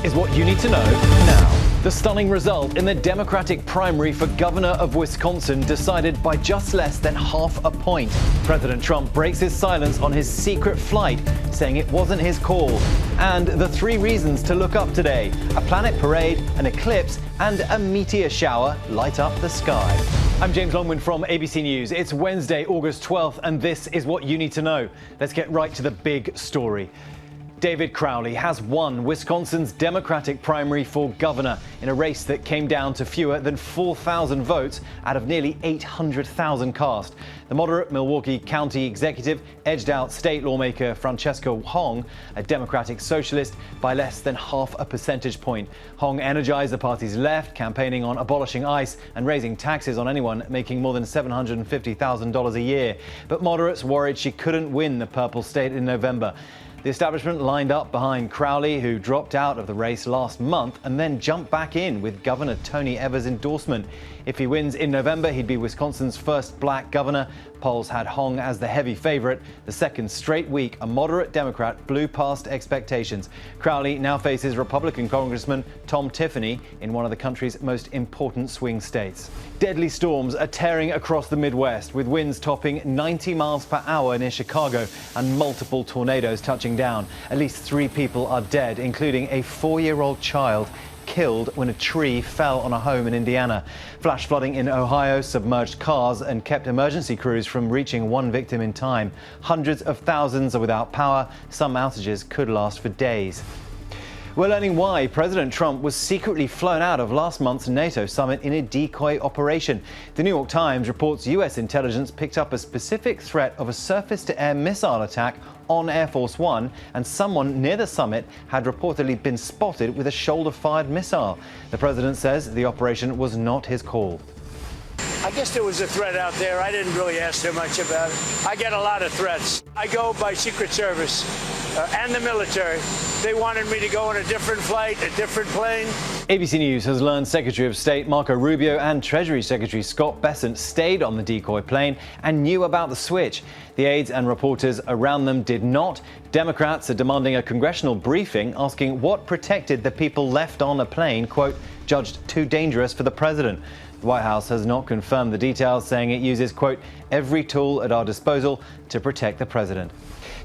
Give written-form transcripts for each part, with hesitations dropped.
is what you need to know now. The stunning result in the Democratic primary for governor of Wisconsin decided by just less than half a point. President Trump breaks his silence on his secret flight, saying it wasn't his call. And the 3 reasons to look up today: a planet parade, an eclipse, and a meteor shower light up the sky. I'm James Longman from ABC News. It's Wednesday, August 12th, and this is what you need to know. Let's get right to the big story. David Crowley has won Wisconsin's Democratic primary for governor in a race that came down to fewer than 4,000 votes out of nearly 800,000 cast. The moderate Milwaukee County executive edged out state lawmaker Francesco Hong, a Democratic socialist, by less than half a percentage point. Hong energized the party's left, campaigning on abolishing ICE and raising taxes on anyone making more than $750,000 a year. But moderates worried she couldn't win the purple state in November. The establishment lined up behind Crowley, who dropped out of the race last month and then jumped back in with Governor Tony Evers' endorsement. If he wins in November, he'd be Wisconsin's first black governor. Polls had Hong as the heavy favorite. The second straight week, a moderate Democrat blew past expectations. Crowley now faces Republican Congressman Tom Tiffany in one of the country's most important swing states. Deadly storms are tearing across the Midwest, with winds topping 90 miles per hour near Chicago and multiple tornadoes touching down. At least 3 people are dead, including a 4-year-old child killed when a tree fell on a home in Indiana. Flash flooding in Ohio submerged cars and kept emergency crews from reaching 1 victim in time. Hundreds of thousands are without power. Some outages could last for days. We're learning why President Trump was secretly flown out of last month's NATO summit in a decoy operation. The New York Times reports U.S. intelligence picked up a specific threat of a surface-to-air missile attack on Air Force One, and someone near the summit had reportedly been spotted with a shoulder-fired missile. The president says the operation was not his call. I guess there was a threat out there. I didn't really ask too much about it. I get a lot of threats. I go by Secret Service and the military. They wanted me to go on a different flight, a different plane. ABC News has learned Secretary of State Marco Rubio and Treasury Secretary Scott Bessent stayed on the decoy plane and knew about the switch. The aides and reporters around them did not. Democrats are demanding a congressional briefing asking what protected the people left on a plane, quote, judged too dangerous for the president. The White House has not confirmed the details, saying it uses, quote, every tool at our disposal to protect the president.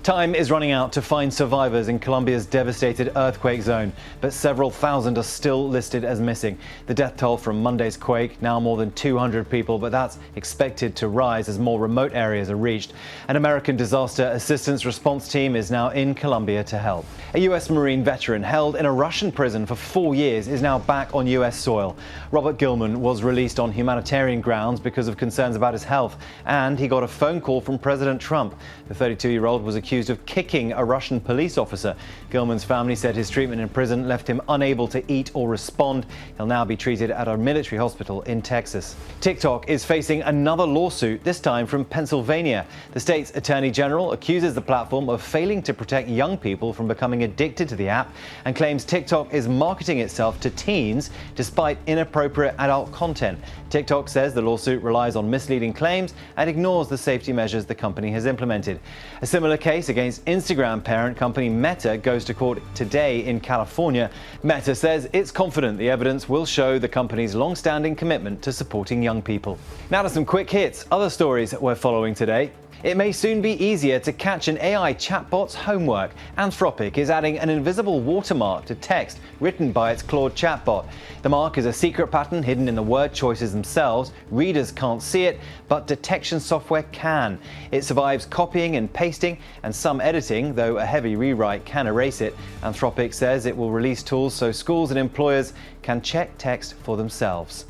Time is running out to find survivors in Colombia's devastated earthquake zone, but several thousand are still listed as missing. The death toll from Monday's quake, now more than 200 people, but that's expected to rise as more remote areas are reached. An American disaster assistance response team is now in Colombia to help. A U.S. Marine veteran held in a Russian prison for 4 years is now back on U.S. soil. Robert Gilman was released on humanitarian grounds because of concerns about his health, and he got a phone call from President Trump. The 32-year-old was accused of kicking a Russian police officer. Gilman's family said his treatment in prison left him unable to eat or respond. He'll now be treated at a military hospital in Texas. TikTok is facing another lawsuit, this time from Pennsylvania. The state's attorney general accuses the platform of failing to protect young people from becoming addicted to the app and claims TikTok is marketing itself to teens despite inappropriate adult content. TikTok says the lawsuit relies on misleading claims and ignores the safety measures the company has implemented. A similar case against Instagram parent company Meta goes to court today in California. Meta says it's confident the evidence will show the company's long-standing commitment to supporting young people. Now to some quick hits. Other stories we're following today. It may soon be easier to catch an AI chatbot's homework. Anthropic is adding an invisible watermark to text written by its Claude chatbot. The mark is a secret pattern hidden in the word choices themselves. Readers can't see it, but detection software can. It survives copying and pasting and some editing, though a heavy rewrite can erase it. Anthropic says it will release tools so schools and employers can check text for themselves.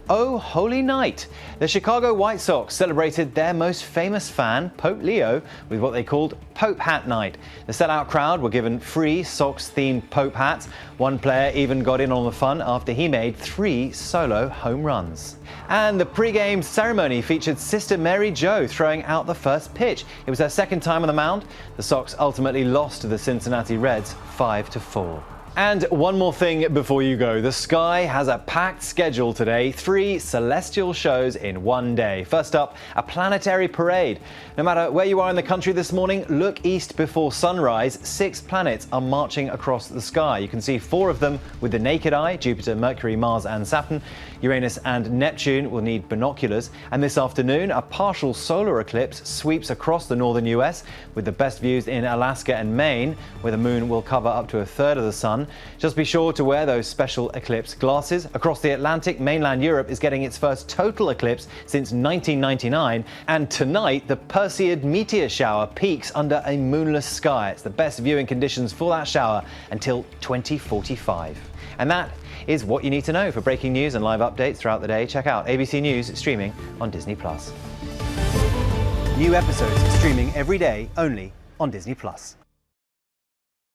Oh, holy night! The Chicago White Sox celebrated their most famous fan, Pope Leo, with what they called Pope Hat Night. The sellout crowd were given free Sox-themed Pope hats. One player even got in on the fun after he made 3 solo home runs. And the pre-game ceremony featured Sister Mary Jo throwing out the first pitch. It was her second time on the mound. The Sox ultimately lost to the Cincinnati Reds 5-4. And one more thing before you go. The sky has a packed schedule today. 3 celestial shows in one day. First up, a planetary parade. No matter where you are in the country this morning, look east before sunrise. 6 planets are marching across the sky. You can see 4 of them with the naked eye: Jupiter, Mercury, Mars and Saturn. Uranus and Neptune will need binoculars. And this afternoon, a partial solar eclipse sweeps across the northern US, with the best views in Alaska and Maine, where the moon will cover up to a third of the sun. Just be sure to wear those special eclipse glasses. Across the Atlantic, mainland Europe is getting its first total eclipse since 1999. And tonight, the Perseid meteor shower peaks under a moonless sky. It's the best viewing conditions for that shower until 2045. And that is what you need to know. For breaking news and live updates throughout the day, check out ABC News streaming on Disney+. New episodes streaming every day only on Disney+.